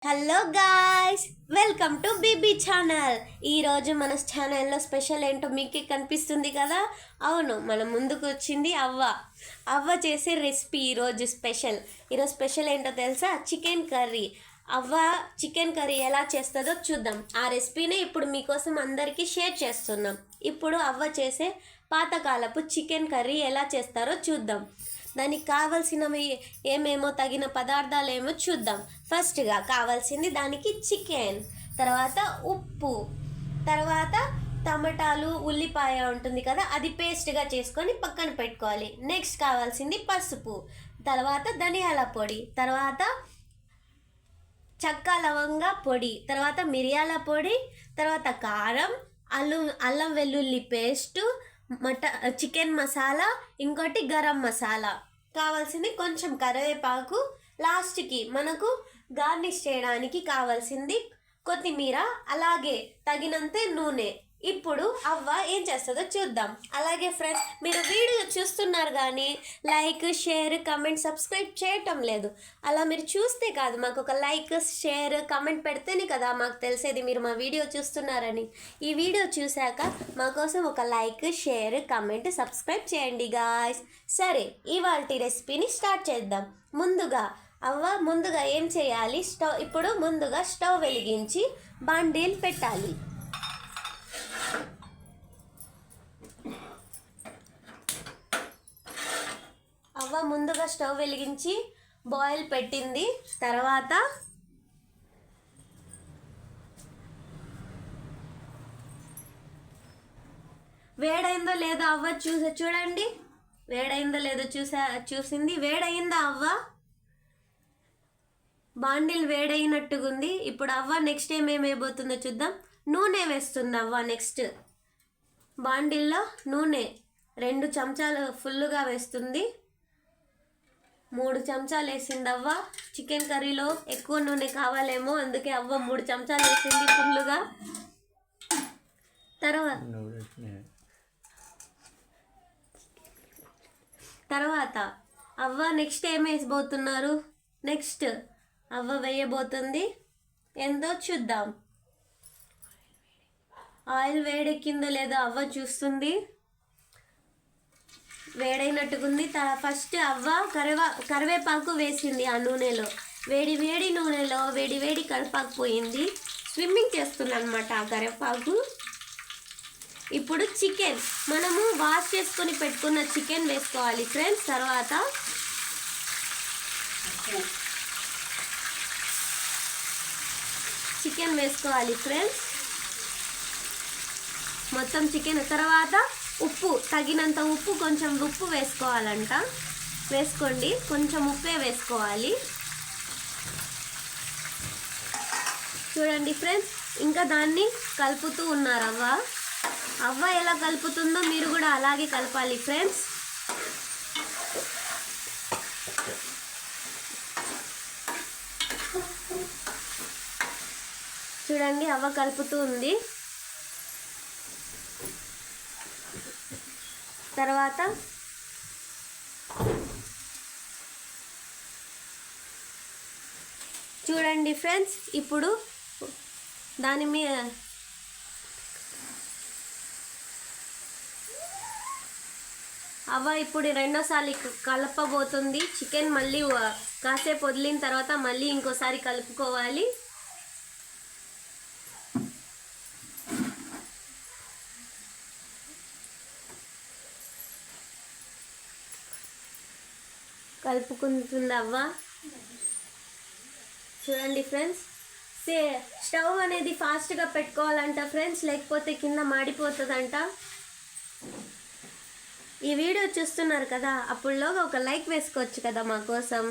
Hello guys, welcome to BB channel. ఈరోజు మన ఛానల్లో స్పెషల్ ఏంటో మీకే కనిపిస్తుంది కదా. అవును, మన ముందుకు వచ్చింది అవ్వ చేసే రెసిపీ. ఈరోజు స్పెషల్ ఏంటో తెలుసా? Chicken curry. అవ్వ చికెన్ కర్రీ ఎలా చేస్తుందో చూద్దాం. ఆ రెసిపీనే ఇప్పుడు మీకోసం అందరికీ షేర్ చేస్తున్నాం. ఇప్పుడు అవ్వ చేసే పాతకాలపు చికెన్ కర్రీ ఎలా చేస్తారో చూద్దాం. దానికి కావాల్సినవి ఏమేమో తగిన పదార్థాలు ఏమో చూద్దాం. ఫస్ట్గా కావాల్సింది దానికి చికెన్, తర్వాత ఉప్పు, తర్వాత టమాటాలు, ఉల్లిపాయ ఉంటుంది కదా, అది పేస్ట్గా చేసుకొని పక్కన పెట్టుకోవాలి. నెక్స్ట్ కావాల్సింది పసుపు, తర్వాత ధనియాల పొడి, తర్వాత చెక్క లవంగ పొడి, తర్వాత మిరియాల పొడి, తర్వాత కారం, అల్లం వెల్లుల్లి పేస్టు, చికెన్ మసాలా, ఇంకోటి గరం మసాలా. కావాల్సింది కొంచెం కరివేపాకు, లాస్ట్కి మనకు గార్నిష్ చేయడానికి కావాల్సింది కొత్తిమీర, అలాగే తగినంత నూనె. ఇప్పుడు అవ్వ ఏం చేస్తుందో చూద్దాం. అలాగే ఫ్రెండ్స్, మీరు వీడియో చూస్తున్నారు కానీ లైక్, షేర్, కమెంట్, సబ్స్క్రైబ్ చేయటం లేదు. అలా మీరు చూస్తే కాదు, మాకు ఒక లైక్, షేర్, కమెంట్ పెడితేనే కదా మాకు తెలిసేది మీరు మా వీడియో చూస్తున్నారని. ఈ వీడియో చూశాక మా కోసం ఒక లైక్, షేర్, కమెంట్, సబ్స్క్రైబ్ చేయండి గాయ్స్. సరే, ఇవాల్టి రెసిపీని స్టార్ట్ చేద్దాం. ముందుగా ఏం చేయాలి? ఇప్పుడు ముందుగా స్టవ్ వెలిగించి బాండీలు పెట్టాలి. ముందుగా స్టవ్ వెలిగించి బాయిల్ పెట్టింది. తర్వాత వేడైందో లేదో అవ్వ చూడండి. వేడైందో లేదో చూసింది. వేడైందా అవ్వ? బాండిల్ వేడైనట్టుగుంది. ఇప్పుడు అవ్వ నెక్స్ట్ ఏమేమి వేయబోతుందో చూద్దాం. నూనె వేస్తుంది అవ్వ. నెక్స్ట్ బాండిల్లో నూనె 2 చెంచాలు ఫుల్లుగా వేస్తుంది. 3 చెంచాలు వేసింది అవ్వ. చికెన్ కర్రీలో ఎక్కువ నూనె కావాలేమో, అందుకే అవ్వ 3 చెంచాలు వేసింది ఫుల్లుగా. తర్వాత అవ్వ నెక్స్ట్ ఏం వేసిపోతున్నారు? నెక్స్ట్ అవ్వ వేయబోతుంది ఏందో చూద్దాం. ఆయిల్ వేడెక్కిందో లేదో అవ్వ చూస్తుంది. వేడైనట్టుకుంది. ఫస్ట్ అవ్వ కరివేపాకు వేసింది ఆ నూనెలో. వేడి నూనెలో వేడి కరివేపాకు పోయింది. స్విమ్మింగ్ చేస్తుంది అనమాట ఆ కరివేపాకు. ఇప్పుడు చికెన్, మనము వాష్ చేసుకొని పెట్టుకున్న చికెన్ వేసుకోవాలి ఫ్రెండ్స్. తర్వాత చికెన్ వేసుకోవాలి ఫ్రెండ్స్, మొత్తం చికెన్. తర్వాత ఉప్పు, తగినంత ఉప్పు, కొంచెం ఉప్పు వేసుకోవాలంట. వేసుకోండి, కొంచెం ఉప్పే వేసుకోవాలి. చూడండి ఫ్రెండ్స్, ఇంకా దాన్ని కలుపుతూ ఉన్నారు అవ్వ ఎలా కలుపుతుందో మీరు కూడా అలాగే కలపాలి ఫ్రెండ్స్. చూడండి, అవ్వ కలుపుతూ ఉంది. తర్వాత చూడండి ఫ్రెండ్స్, ఇప్పుడు దాని మీద అవ్వ ఇప్పుడు రెండోసారి కలపబోతుంది చికెన్. మళ్ళీ కాసేపు వదిలిన తర్వాత మళ్ళీ ఇంకోసారి కలుపుకోవాలి. కలుపుకుంటుంది అవ్వ. చూడండి ఫ్రెండ్స్, స్టవ్ అనేది ఫాస్ట్గా పెట్టుకోవాలంట ఫ్రెండ్స్, లేకపోతే కింద మాడిపోతుందంట. ఈ వీడియో చూస్తున్నారు కదా, అప్పుడులోగా ఒక లైక్ వేసుకోవచ్చు కదా మా కోసం.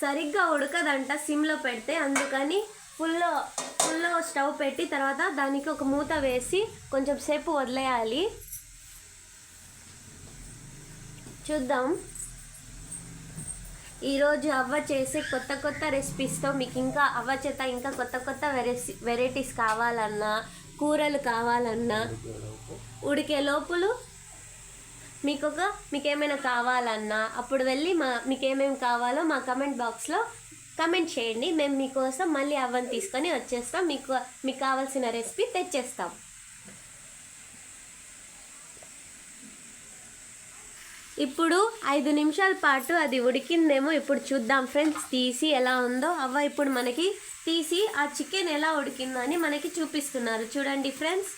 సరిగ్గా ఉడకదంట సిమ్లో పెడితే, అందుకని ఫుల్లో స్టవ్ పెట్టి తర్వాత దానికి ఒక మూత వేసి కొంచెం సేపు వదిలేయాలి. చూద్దాం. ఈరోజు అవ్వ చేసే కొత్త రెసిపీస్తో మీకు ఇంకా అవ్వ చేత ఇంకా కొత్త వెరైటీస్ కావాలన్నా, కూరలు కావాలన్నా, ఉడికే లోపులు మీకు ఏమైనా కావాలన్నా అప్పుడు వెళ్ళి మీకు ఏమేమి కావాలో మా కమెంట్ బాక్స్లో కమెంట్ చేయండి. మేము మీకోసం మళ్ళీ అవన్నీ తీసుకొని వచ్చేస్తాం. మీకు కావాల్సిన రెసిపీ తెచ్చేస్తాం. ఇప్పుడు 5 నిమిషాల పాటు అది ఉడికిందేమో ఇప్పుడు చూద్దాం ఫ్రెండ్స్. తీసి ఎలా ఉందో ఇప్పుడు మనకి తీసి ఆ చికెన్ ఎలా ఉడికిందో అని మనకి చూపిస్తున్నారు. చూడండి ఫ్రెండ్స్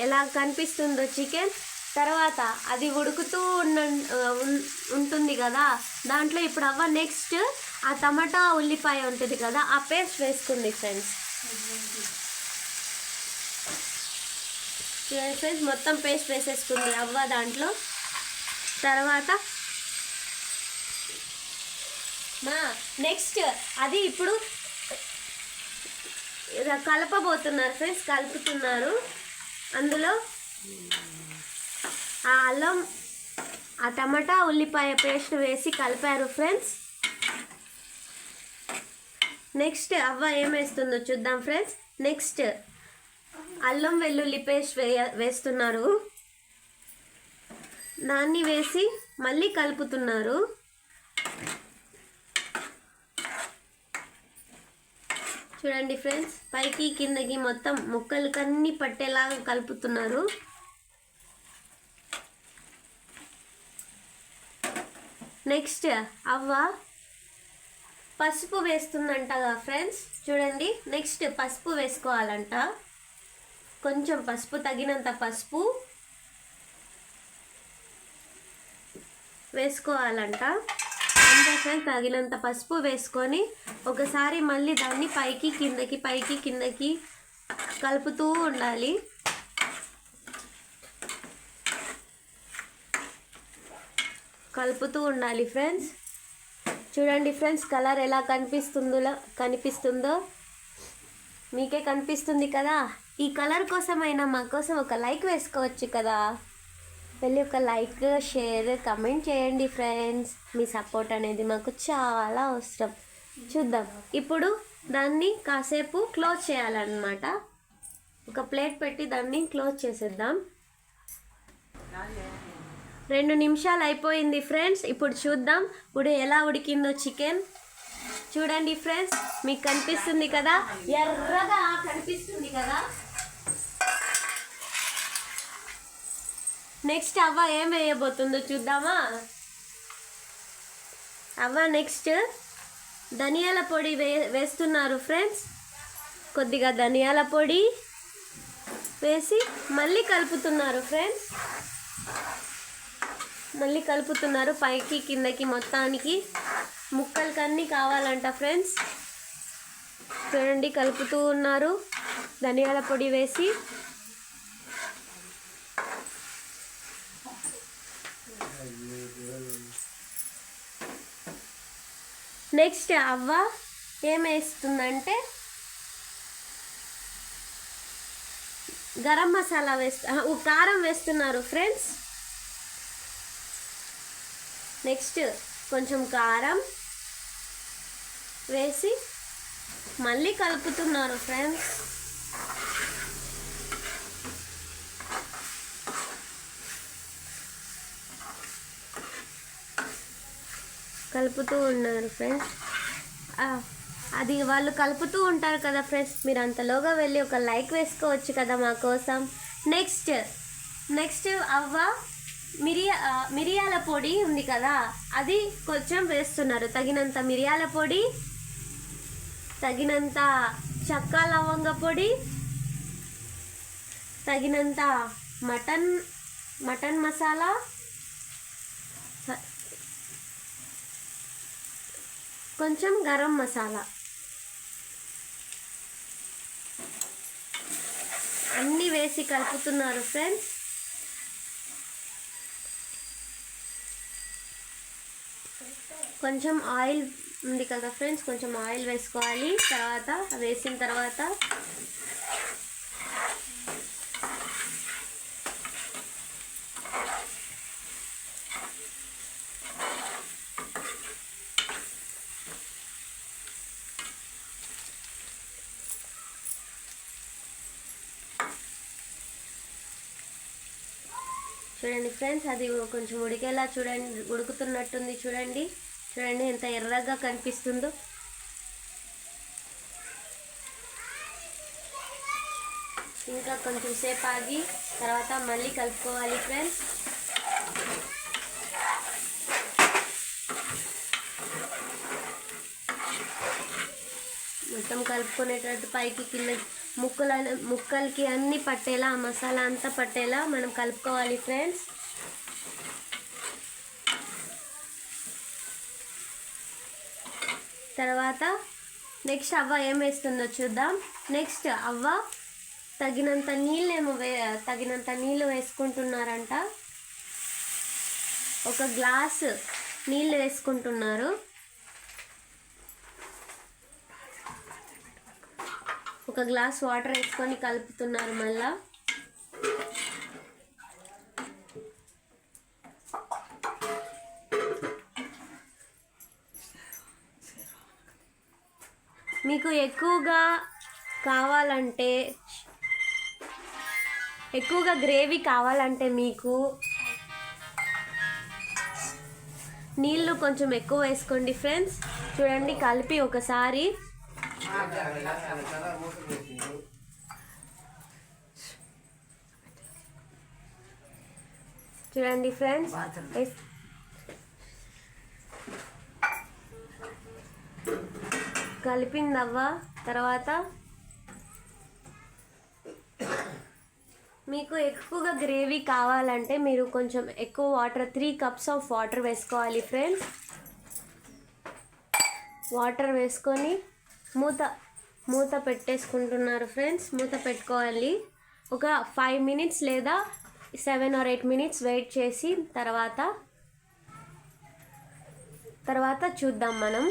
ఎలా కనిపిస్తుందో చికెన్. తర్వాత అది ఉడుకుతూ ఉంటుంది కదా, దాంట్లో ఇప్పుడు నెక్స్ట్ ఆ టమాటా ఉల్లిపాయ ఉంటుంది కదా, ఆ పేస్ట్ వేసుకుంది ఫ్రెండ్స్. చూడండి ఫ్రెండ్స్, మొత్తం పేస్ట్ వేసేసుకుంది దాంట్లో. తర్వాత నెక్స్ట్ అది ఇప్పుడు కలపబోతున్నారు ఫ్రెండ్స్, కలుపుతున్నారు. అందులో ఆ అల్లం, ఆ టమాటా ఉల్లిపాయ పేస్ట్ వేసి కలిపారు ఫ్రెండ్స్. నెక్స్ట్ ఏం వేస్తుందో చూద్దాం ఫ్రెండ్స్. నెక్స్ట్ అల్లం వెల్లుల్లి పేస్ట్ వేస్తున్నారు. దాన్ని వేసి మళ్ళీ కలుపుతున్నారు. చూడండి ఫ్రెండ్స్, పైకి కిందకి మొత్తం ముక్కలకన్నీ పట్టేలాగా కలుపుతున్నారు. నెక్స్ట్ పసుపు వేస్తుందంట ఫ్రెండ్స్. చూడండి, నెక్స్ట్ పసుపు వేసుకోవాలంట. కొంచెం పసుపు, తగినంత పసుపు వేసుకోవాలంట. అంతే ఫ్రెండ్స్, తగినంత పసుపు వేసుకొని ఒకసారి మళ్ళీ దాన్ని పైకి కిందకి కలుపుతూ ఉండాలి. ఫ్రెండ్స్. చూడండి ఫ్రెండ్స్, కలర్ ఎలా కనిపిస్తుందో మీకే కనిపిస్తుంది కదా. ఈ కలర్ కోసమైనా మా కోసం ఒక లైక్ వేసుకోవచ్చు కదా. వెళ్ళి ఒక లైక్, షేర్, కమెంట్ చేయండి ఫ్రెండ్స్. మీ సపోర్ట్ అనేది మాకు చాలా అవసరం. చూద్దాం, ఇప్పుడు దాన్ని కాసేపు క్లోజ్ చేయాలన్నమాట. ఒక ప్లేట్ పెట్టి దాన్ని క్లోజ్ చేసేద్దాం. 2 నిమిషాలు అయిపోయింది ఫ్రెండ్స్. ఇప్పుడు చూద్దాం ఇప్పుడు ఎలా ఉడికిందో చికెన్. చూడండి ఫ్రెండ్స్, మీకు కనిపిస్తుంది కదా, ఎర్రగా కనిపిస్తుంది కదా. నెక్స్ట్ ఏం వేయబోతుందో చూద్దామా. నెక్స్ట్ ధనియాల పొడి వేస్తున్నారు ఫ్రెండ్స్. కొద్దిగా ధనియాల పొడి వేసి మళ్ళీ కలుపుతున్నారు ఫ్రెండ్స్. పైకి కిందకి మొత్తానికి ముక్కలకన్నీ కావాలంట ఫ్రెండ్స్. చూడండి, కలుపుతూ ఉన్నారు ధనియాల పొడి వేసి. నెక్స్ట్ ఏం వేస్తుందంటే గరం మసాలా కారం వేస్తున్నారు ఫ్రెండ్స్. నెక్స్ట్ కొంచెం కారం వేసి మళ్ళీ కలుపుతున్నారు ఫ్రెండ్స్. కలుపుతూ ఉన్నారు ఫ్రెండ్స్. అది వాళ్ళు కలుపుతూ ఉంటారు కదా ఫ్రెండ్స్. మీరు అంతలోగా వెళ్ళి ఒక లైక్ వేసుకోవచ్చు కదా మా కోసం. నెక్స్ట్ మిరియాల పొడి ఉంది కదా, అది కొంచెం వేస్తున్నారు. తగినంత మిరియాల పొడి, తగినంత చెక్క లవంగ పొడి, తగినంత మటన్ మసాలా, కొంచెం గరం మసాలా అన్నీ వేసి కలుపుతున్నారు ఫ్రెండ్స్. కొంచెం ఆయిల్ ఉంది కదా ఫ్రెండ్స్, కొంచెం ఆయిల్ వేసుకోవాలి. వేసిన తర్వాత చూడండి ఫ్రెండ్స్, అది కొంచెం ఉడికేలా చూడండి, ఉడుకుతున్నట్టుంది. చూడండి చూడండి ఎంత ఎర్రగా కనిపిస్తుందో. ఇంకా కొంచెం సేపు ఆగి తర్వాత మళ్ళీ కలుపుకోవాలి ఫ్రెండ్స్. మొత్తం కలుపుకునేటట్టు పైకి కింద ముక్కలకి అన్నీ పట్టేలా, ఆ మసాలా అంతా పట్టేలా మనం కలుపుకోవాలి ఫ్రెండ్స్. తర్వాత నెక్స్ట్ అవ్వ ఏం వేస్తుందో చూద్దాం. నెక్స్ట్ అవ్వ తగినంత నీళ్ళు వేసుకుంటున్నారంట. ఒక గ్లాసు నీళ్ళు వేసుకుంటున్నారు. ఒక గ్లాస్ వాటర్ వేసుకొని కలుపుతున్నారు. మళ్ళా మీకు ఎక్కువగా గ్రేవీ కావాలంటే మీకు నీళ్ళు కొంచెం ఎక్కువ వేసుకోండి ఫ్రెండ్స్. చూడండి కలిపి ఒకసారి చూడండి ఫ్రెండ్స్, కలిపిందవ్వ. తర్వాత మీకు ఎక్కువగా గ్రేవీ కావాలంటే మీరు కొంచెం ఎక్కువ వాటర్ 3 cups ఆఫ్ వాటర్ వేసుకోవాలి ఫ్రెండ్స్. వాటర్ వేసుకొని మూత పెట్టేసుకుంటున్నారు ఫ్రెండ్స్. మూత పెట్టుకోవాలి. ఒక 5 minutes లేదా 7 or 8 minutes వెయిట్ చేసి తర్వాత చూద్దాం మనం.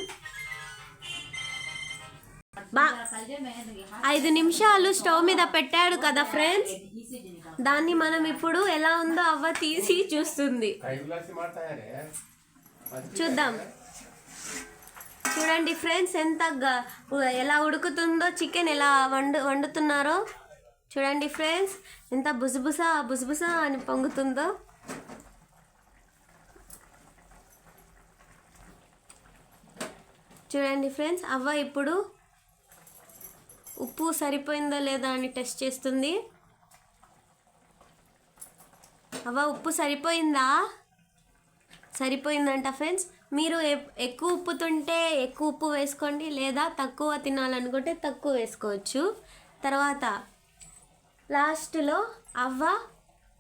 5 నిమిషాలు స్టవ్ మీద పెట్టాడు కదా ఫ్రెండ్స్. దాన్ని మనం ఇప్పుడు ఎలా ఉందో అవ్వ తీసి చూస్తుంది. చూద్దాం. చూడండి ఫ్రెండ్స్ ఎలా ఉడుకుతుందో, చికెన్ ఎలా వండుతున్నారో చూడండి ఫ్రెండ్స్. ఎంత బుసబుస అని పొంగుతుందో. చూడండి ఫ్రెండ్స్, అవ్వ ఇప్పుడు ఉప్పు సరిపోయిందో లేదా అని టెస్ట్ చేస్తుంది. అవ్వ ఉప్పు సరిపోయిందంట ఫ్రెండ్స్. మీరు ఎక్కువ ఉప్పు తింటే ఎక్కువ ఉప్పు వేసుకోండి, లేదా తక్కువ తినాలనుకుంటే తక్కువ వేసుకోవచ్చు. తర్వాత లాస్ట్లో అవ్వ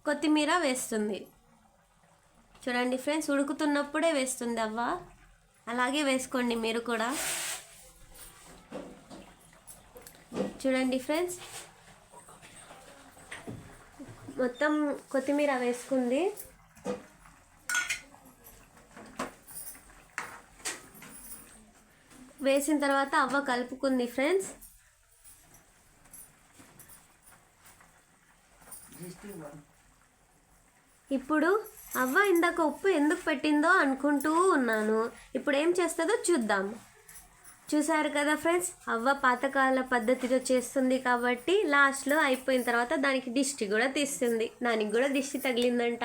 కొత్తిమీర వేస్తుంది. చూడండి ఫ్రెండ్స్, ఉడుకుతున్నప్పుడే వేస్తుంది అవ్వ. అలాగే వేసుకోండి మీరు కూడా. చూడండి ఫ్రెండ్స్, మొత్తం కొత్తిమీర వేసుకుంది. వేసిన తర్వాత అవ్వ కలుపుకుంది ఫ్రెండ్స్. ఇప్పుడు అవ్వ ఇందాక ఉప్పు ఎందుకు పెట్టిందో అనుకుంటూ ఉన్నాను. ఇప్పుడు ఏం చేస్తుందో చూద్దాం. చూసారు కదా ఫ్రెండ్స్, అవ్వ పాతకాల పద్ధతిలో చేస్తుంది కాబట్టి లాస్ట్లో అయిపోయిన తర్వాత దానికి దిష్టి కూడా తీస్తుంది. దానికి కూడా దిష్టి తగిలిందంట.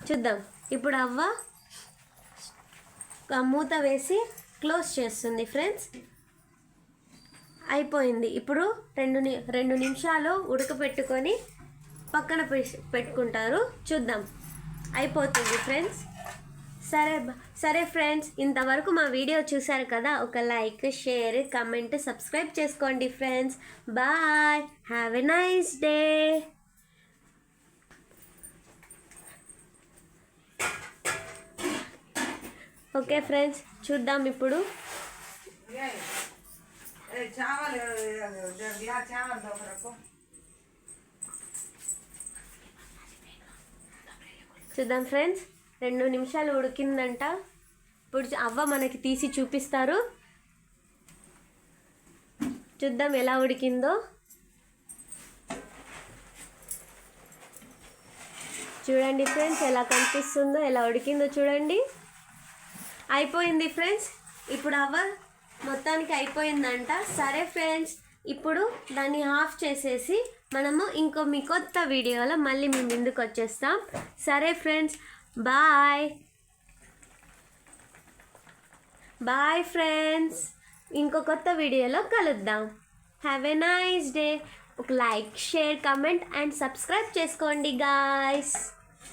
చూద్దాం. ఇప్పుడు అవ్వ మూత వేసి క్లోజ్ చేస్తుంది ఫ్రెండ్స్. అయిపోయింది. ఇప్పుడు 2 నిమిషాలు ఉడకపెట్టుకొని పక్కన పెట్టుకుంటారు. చూద్దాం. అయిపోతుంది ఫ్రెండ్స్. సరే ఫ్రెండ్స్, ఇంతవరకు మా వీడియో చూసారు కదా. ఒక లైక్, షేర్, కమెంట్, సబ్స్క్రైబ్ చేసుకోండి friends. Bye. Have a nice day. Okay friends, చూద్దాం ఇప్పుడు. చూద్దాం ఫ్రెండ్స్, 2 నిమిషాలు ఉడికిందంట. ఇప్పుడు అవ్వ మనకి తీసి చూపిస్తారు. చూద్దాం ఎలా ఉడికిందో. చూడండి ఫ్రెండ్స్, ఎలా కనిపిస్తుందో, ఎలా ఉడికిందో చూడండి. అయిపోయింది ఫ్రెండ్స్. ఇప్పుడు అవ్వ మొత్తానికి అయిపోయిందంట. సరే ఫ్రెండ్స్, ఇప్పుడు దాన్ని ఆఫ్ చేసేసి మనము ఇంకో మీ కొత్త వీడియోలో మళ్ళీ మీ ముందుకు వచ్చేస్తాం. సరే ఫ్రెండ్స్, బాయ్ బాయ్ ఫ్రెండ్స్. ఇంకో కొత్త వీడియోలో కలుద్దాం. Have a nice day. ఒక like, share, comment and subscribe చేసుకోండి గాయ్స్.